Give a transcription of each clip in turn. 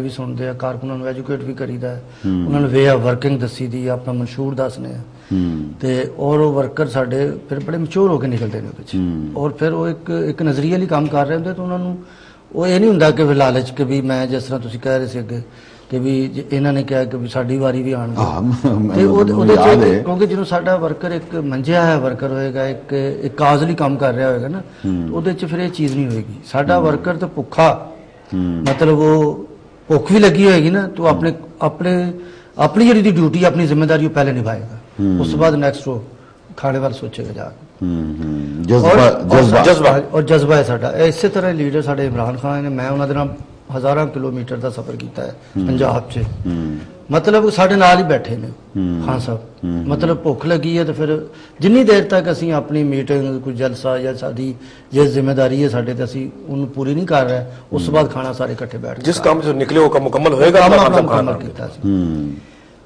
भी सुनते हैं, कारकुनां नूं एजुकेट भी करीदा है, उन्होंने वे ऑफ वर्किंग दसी दी, अपना मंशूर दसने ते और वो वर्कर साडे फिर बड़े मच्योर होकर निकलते हैं ਉਹਦੇ 'ਚ और फिर वो एक नज़रिए ਲਈ ਕੰਮ ਕਰ ਰਹੇ ਹੁੰਦੇ ਤਾਂ ਉਹਨਾਂ ਨੂੰ ਉਹ ਇਹ ਨਹੀਂ ਹੁੰਦਾ ਕਿ ਵੀ ਲਾਲਚ ਕਿ ਵੀ ਮੈਂ ਜਿਸ ਤਰ੍ਹਾਂ ਤੁਸੀਂ ਕਹਿ ਰਹੇ ਸੀ ਅੱਗੇ ਕਿ ਵੀ ਇਹਨਾਂ ਨੇ ਕਿਹਾ ਕਿ ਵੀ ਸਾਡੀ ਵਾਰੀ ਵੀ ਆਣਗੇ ਤੇ ਉਹਦੇ 'ਚ ਕਿਉਂਕਿ ਜਦੋਂ ਸਾਡਾ ਵਰਕਰ ਇੱਕ ਮੰਜਿਆ ਹੋਇਆ ਵਰਕਰ ਹੋਏਗਾ, ਇੱਕ ਕਾਜ਼ ਲਈ ਕੰਮ ਕਰ ਰਿਹਾ ਹੋਏਗਾ ਨਾ, ਉਹਦੇ 'ਚ ਫਿਰ ਇਹ ਚੀਜ਼ ਨਹੀਂ ਹੋਏਗੀ। ਸਾਡਾ ਵਰਕਰ ਤਾਂ ਭੁੱਖਾ मतलब वो भुख भी लगी होगी ना तो अपनी जी ड्यूटी अपनी जिम्मेदारी पहले निभाएगा, उस बाद नेक्स्ट वो खाने वाल सोचेगा जाके। और जज्बा है साडा। इस तरह लीडर साडे इमरान खान ने, मैं उन्होंने नाल हज़ारां किलोमीटर का सफ़र किया है पंजाब च, मतलब साढ़े नाल ही बैठे ने खान साहब, मतलब भुख लगी है तो फिर जिन्नी देर तक असी अपनी मीटिंग कोई जलसा या साडी जिस जिम्मेदारी है साडे ते असी उन्हें पूरी नहीं कर रहे, उस बाद खाना सारे इकट्ठे बैठ जिस काम से निकले वो काम मुकम्मल होएगा, मुकम्मल किया।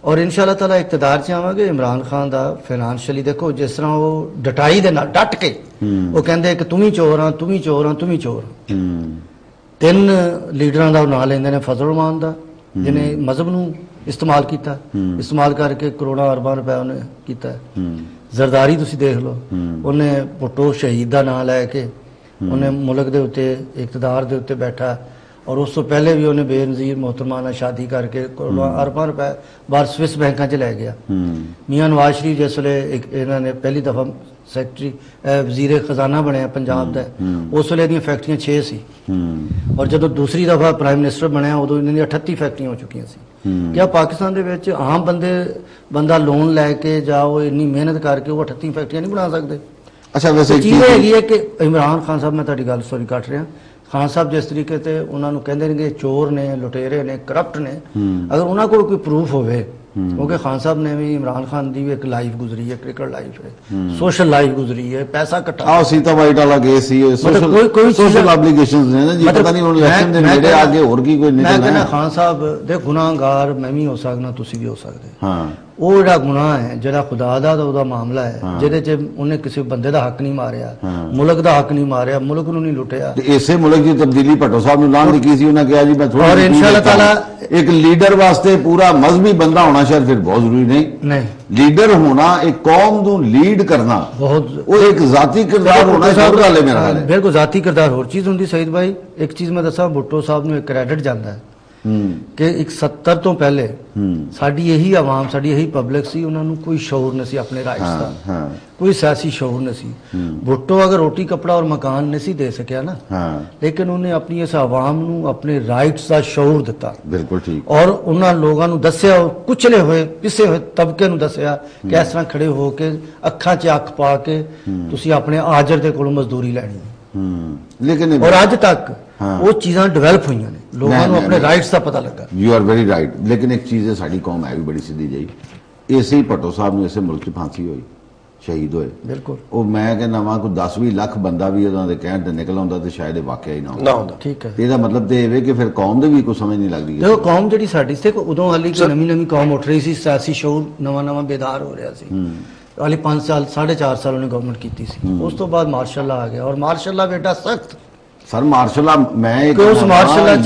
और इंशाअल्लाह ताला इक़्तिदार च आवांगे। इमरान खान दा फाइनैंशियली देखो जिस तरह वो डटाई दे नाल डट के वो कहंदे कि तुम ही चोर हां, तुम ही चोर हां, तुम ही चोर। तीन लीडरां दा नाम लेंदे ने, फजल रहमान दा जिन्हें मजहब नूं इस्तेमाल किया, इस्तेमाल करके करोड़ां अरबां रुपए उन्हें किया। जरदारी तुसी देख लो, उन्हें भुट्टो शहीद का नाम लैके उन्हें मुल्क के उत्ते इकतदार के उत्ते बैठा, और उस तो पहले भी उन्हें बेनज़ीर मोहतरमा नाल शादी करके करोड़ां अरबां रुपए बाहर स्विस बैंकों च लै गया। मियाँ नवाज शरीफ जिसले इन्होंने पहली दफा सैकटरी वजीर खजाना बनया पंजाब का, उस वे दी फैक्ट्रियां 6 सी, और जो दूसरी दफा प्राइम मिनिस्टर बनया उदों इन्होंने 38 फैक्ट्रियां हो चुकी सी। क्या पाकिस्तान दे विच आम बंदा लोन लैके जाओ इन्नी मेहनत करके वो 38 फैक्ट्रियां नहीं बना सकते? अच्छा, वैसे चीज़ हैगी है कि इमरान खान साहब, मैं तुहाडी गल सॉरी कट रहा, खान साहब जिस तरीके से उन्होंने कहते हैं चोर ने, लुटेरे ने, करप्ट ने, अगर उन्होंने को कोई प्रूफ होवे, क्योंकि खान साहब ने भी इमरान खान की भी एक लाइफ गुजरी है, क्रिकेट लाइफ है, सोशल लाइफ गुजरी है, पैसा कट्टा सीता वाइट वाला केस ही है, कोई सोशल ऑब्लिगेशंस ने ना जी, पता नहीं उन्होंने इलेक्शन दे नेड़े आगे और की कोई निकलना है। मैं कहना खान साहब दे गुनाहगार मैं भी हो सकना, तुसी भी हो सकते। हां, वो जिहड़ा गुनाह है, जिहड़ा खुदा दा ओदा मामला है, जिहदे च उन्हें किसी बंदे दा हक नहीं मारिया, मुल्क दा हक नहीं मारिया, मुल्क नूं नहीं लुटिया। ते इसे मुल्क दी तब्दीली भट्टो साहब नूं लाण दी की सी, उन्हें कहा जी मैं थोड़ा, और इंशाअल्लाह ताला एक लीडर वास्ते पूरा मजहबी बंदा होना शायद फिर बहुत जरूरी नहीं, लीडर होना, एक कौम को लीड करना बहुत, वो एक जाती किरदार होना चाहिए। मेरा ख्याल है बिल्कुल जाती किरदार होर चीज होंदी। सईद भाई एक चीज मैं दसा, भुट्टो साहब नूं एक क्रेडिट जाता है कि एक 70 तो पहले साडी यही आवाम, साडी यही पब्लिक सी, उन्होंने कोई शौर नहीं सी अपने राइट्स का, कोई सियासी शौर नहीं सी। भुट्टो अगर रोटी कपड़ा और मकान नहीं सी दे सकिया ना, लेकिन उन्हें अपनी इस आवाम नूं अपने राइट्स का शौर दिता। बिल्कुल ठीक। और उन्होंने लोगों नूं दस्सिया, कुचले हुए पिसे हुए तबके नूं दस्सिया कि इस तरह खड़े होके अखां च अख पा के तुसीं अपने आजर दे कोलों मजदूरी लैनी, लेकिन और अज तक वो चीज़ां डिवेलप हुई ने, लोगों को अपने राइट्स का पता लगा। You are very right. लेकिन एक चीज़ है, साड़ी कौम है भी बड़ी सीधी जी, इसे ही भट्टो साहब ने इसे मुल्क च फांसी हुई, शहीद होए। बिल्कुल। वो मैं कहना वा कोई 10-20 लाख बंदा भी उन्होंने कहण ते निकल आउंदा ते शायद वाकया ही ना होंदा। ठीक है, ਇਹਦਾ मतलब ਤੇ ਇਹ ਕਿ ਫਿਰ कौम ਦੇ भी कोई समझ नहीं लगदी। देखो कौम ਜਿਹੜੀ ਸਾਡੀ ਸੀ ਉਦੋਂ ਹਾਲੀ ਕੋਈ ਨਵੀਂ कौम ਉੱਠ ਰਹੀ ਸੀ, ਸਿਆਸੀ ਸ਼ੌਰ ਨਵਾਂ बेदार हो रहा ਸੀ। हाली 5 साल 4.5 साल उन्हें गवर्नमेंट की थी, उस तो बाद मार्शल आ गया, और मार्शल बेटा सख्त सर मार्शल मैं एक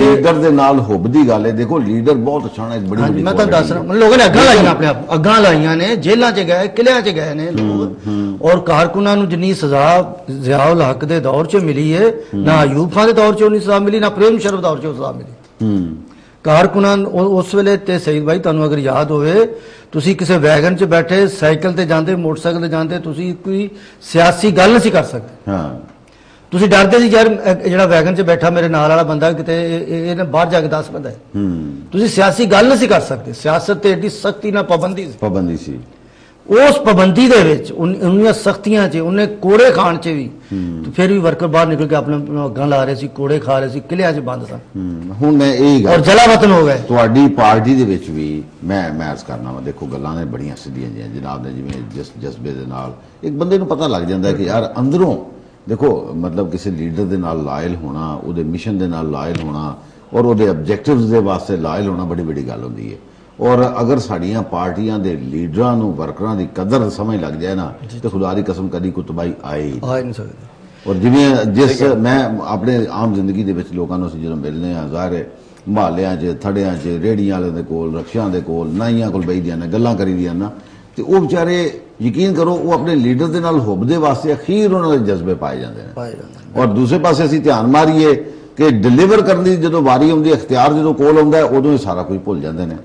लीडर दे नाल हुब दी गल है। देखो लीडर बहुत अच्छा है, बड़ी बड़ी मैं तो दस रहा, लोगों ने अग्गां लाईयां, अपने आप अग्गां लाईयां ने, जेलां च गए, किलियां च गए ने लोग, और कारकुनां नूं जिन्नी सजा ज़ियाउल हक दे दौर च मिली है, ना अयूब खान दे दौर च उन्नी सजा मिली, ना प्रेम शरफ दौर च सजा मिली। कारकुनां उस वेले ते सईद भाई तुहानूं अगर याद होवे, तुसी किसी वैगन च बैठे, साइकिल ते जांदे, मोटरसाइकिल ते जांदे, तुसी कोई सियासी गल नहीं कर सकते। तुसी डरदे सी यार जिहड़ा वैगन च बैठा मेरे नाल वाला बंदा किते इहने बाहर जाके दस बंदा है, तुसी सियासी गल नहीं कर सकते। सियासत ते एडी सख्ती ना पाबंदी सी। उस पाबंदी दे विच उन्नियां सख्तियां च उन्हें कोड़े खाण च भी, तो फिर भी वर्कर बाहर निकल के अपने अग्गां ला रहे सी, कोड़े खा रहे सी, किलियां च बंद सन। हुण मैं यही और जलावतन हो गए। तुहाडी पार्टी दे विच भी मैं अर्ज करना वा, देखो गल्लां ने बड़ियां सीधियां जिहियां जनाब ने जिवें जिस जज्बे दे नाल एक बंदे नूं पता लग जांदा है कि यार अंदरों देखो मतलब किसी लीडर दे नाल लायल होना, उहदे मिशन दे नाल लायल होना, और उहदे ऑब्जेक्टिव्स दे वास्ते लायल होना बड़ी बड़ी गल होंदी है। और अगर साड़ियां पार्टियां दे लीडरां नूं वर्करां दी कदर समझ लग जाए ना, तो खुदा दी कसम कदी कोई तबाही आए नहीं सकदी। और जिवें जिस मैं अपने आम जिंदगी दे विच लोकां नूं जदों मिलने आ, ज़ाहिर है ਮੁਹੱਲਿਆਂ 'ਚ ਥੜਿਆਂ 'ਚ ਰੇਹੜੀਆਂ ਵਾਲਿਆਂ ਦੇ ਕੋਲ ਰਕਸ਼ਿਆਂ ਦੇ ਕੋਲ ਨਾਈਆਂ ਕੋਲ ਬਹਿਦੀਆਂ ਨੇ ਗੱਲਾਂ ਕਰੀਦੀਆਂ ਨਾ ਤੇ ਉਹ ਵਿਚਾਰੇ ਯਕੀਨ ਕਰੋ ਉਹ ਆਪਣੇ ਲੀਡਰ ਦੇ ਨਾਲ ਹੁਬਦੇ ਵਾਸਤੇ ਅਖੀਰ ਉਹਨਾਂ ਦੇ ਜਜ਼ਬੇ ਪਾਏ ਜਾਂਦੇ ਨੇ। ਔਰ ਦੂਸਰੇ ਪਾਸੇ ਅਸੀਂ ਧਿਆਨ ਮਾਰੀਏ ਕਿ ਡਿਲੀਵਰ ਕਰਨ ਦੀ ਜਦੋਂ ਵਾਰੀ ਆਉਂਦੀ ਅਖਤਿਆਰ ਜਦੋਂ ਕੋਲ ਆਉਂਦਾ ਉਦੋਂ ਇਹ ਸਾਰਾ ਕੁਝ ਭੁੱਲ ਜਾਂਦੇ ਨੇ।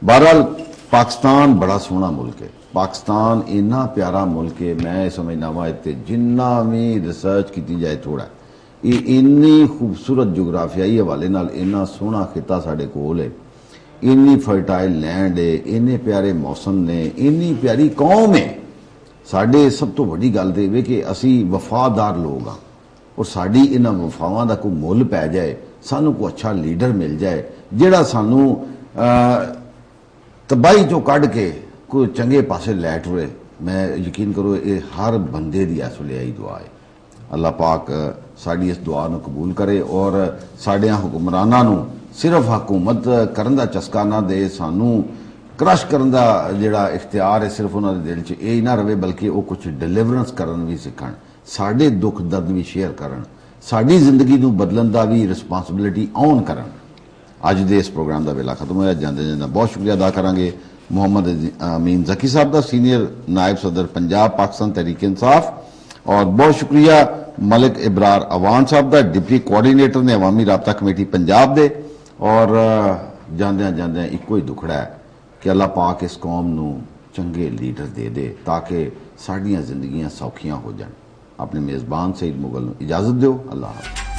ਬਹਰਹਾਲ ਪਾਕਿਸਤਾਨ ਬੜਾ ਸੋਹਣਾ ਮੁਲਕ ਹੈ, ਪਾਕਿਸਤਾਨ ਇੰਨਾ ਪਿਆਰਾ ਮੁਲਕ ਹੈ। ਮੈਂ ਸਮਝਦਾ ਵਾਂ ਇੱਥੇ ਜਿੰਨਾ ਵੀ ਰਿਸਰਚ ਕੀਤੀ ਜਾਏ ਥੋੜਾ, ਇਹ ਇੰਨੀ ਖੂਬਸੂਰਤ ਜੁਗਰਾਫਿਆਈ ਹਵਾਲੇ ਨਾਲ ਇੰਨਾ ਸੋਹਣਾ ਖਿੱਤਾ ਸਾਡੇ ਕੋਲ ਹੈ, ਇੰਨੀ ਫਰਟਾਈਲ ਲੈਂਡ ਹੈ, ਇੰਨੇ ਪਿਆਰੇ ਮੌਸਮ ਨੇ, ਇੰਨੀ ਪਿਆਰੀ ਕੌਮ ਹੈ। ਸਾਡੇ ਸਭ ਤੋਂ ਵੱਡੀ ਗੱਲ ਤੇ ਇਹ ਕਿ ਅਸੀਂ ਵਫਾਦਾਰ ਲੋਕ ਹਾਂ ਔਰ ਸਾਡੀ ਇਹਨਾਂ ਵਫਾਵਾਂ ਦਾ ਕੋਈ ਮੁੱਲ ਪੈ ਜਾਏ, ਸਾਨੂੰ ਕੋਈ ਅੱਛਾ ਲੀਡਰ ਮਿਲ ਜਾਏ ਜਿਹੜਾ ਸਾਨੂੰ ਤਬਾਹੀ ਚੋਂ ਕੱਢ ਕੇ ਕੋਈ ਚੰਗੇ ਪਾਸੇ ਲੈ ਟੁਰੇ। ਮੈਂ ਯਕੀਨ ਕਰੋ ਇਹ ਹਰ ਬੰਦੇ ਦੀ ਇਸ ਵੇਲੇ ਆਈ ਦੁਆ ਹੈ। ਅੱਲਾਹ ਪਾਕ ਸਾਡੀ ਇਸ ਦੁਆ ਨੂੰ ਕਬੂਲ ਕਰੇ ਔਰ ਸਾਡਿਆਂ ਹੁਕਮਰਾਨਾਂ ਨੂੰ ਸਿਰਫ ਹਕੂਮਤ ਕਰਨ ਦਾ ਚਸਕਾ ਨਾ ਦੇ, ਸਾਨੂੰ ਕ੍ਰਸ਼ ਕਰਨ ਦਾ ਜਿਹੜਾ ਇਖਤਿਆਰ ਹੈ ਸਿਰਫ ਉਹਨਾਂ ਦੇ ਦਿਲ 'ਚ ਇਹ ਹੀ ਨਾ ਰਵੇ, ਬਲਕਿ ਉਹ ਕੁਝ ਡਿਲੀਵਰੈਂਸ ਕਰਨ ਵੀ ਸਿੱਖਣ, ਸਾਡੇ ਦੁੱਖ ਦਰਦ ਵੀ ਸ਼ੇਅਰ ਕਰਨ, ਸਾਡੀ ਜ਼ਿੰਦਗੀ ਨੂੰ ਬਦਲਣ ਦਾ ਵੀ ਰਿਸਪਾਂਸਿਬਿਲਿਟੀ ਔਨ ਕਰਨ। ਅੱਜ ਦੇ ਇਸ ਪ੍ਰੋਗਰਾਮ ਦਾ ਵੇਲਾ ਖਤਮ ਹੋਇਆ। ਜਾਂਦੇ ਜਾਂਦੇ ਬਹੁਤ ਸ਼ੁਕਰੀਆ ਅਦਾ ਕਰਾਂਗੇ ਮੁਹੰਮਦ ਅਮੀਨ ਜ਼ਕੀ ਸਾਹਿਬ ਦਾ, ਸੀਨੀਅਰ ਨਾਇਬ ਸਦਰ ਪੰਜਾਬ ਪਾਕਿस्तान तहरीक इंसाफ, और बहुत शुक्रिया मलिक इबरार अवान साहब का, डिप्टी कोआर्डीनेटर ने अवामी राबता कमेटी पंजाब दे। और जांदियां जांदियां इको ही दुखड़ा है कि अल्लाह पाक इस कौम नूं चंगे लीडर दे दे ताकि साड़ियां जिंदगियां सौखियां हो जान। अपने मेज़बान सईद मुगल नूं इजाजत दो। अल्लाह हाफ़िज़।